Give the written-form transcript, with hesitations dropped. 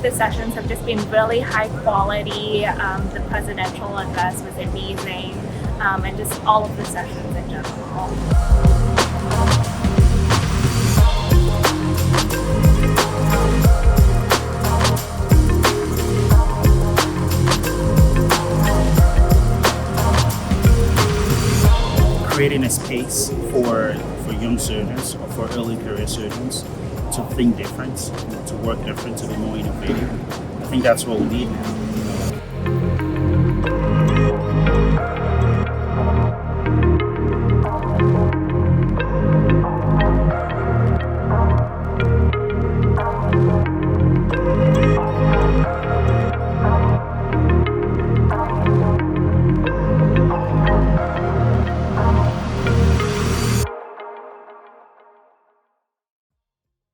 the sessions have just been really high quality. The presidential address was amazing, and just all of the sessions in general. Creating a space for young surgeons or for early career surgeons to think different, to work different, to be more innovative. I think that's what we need now.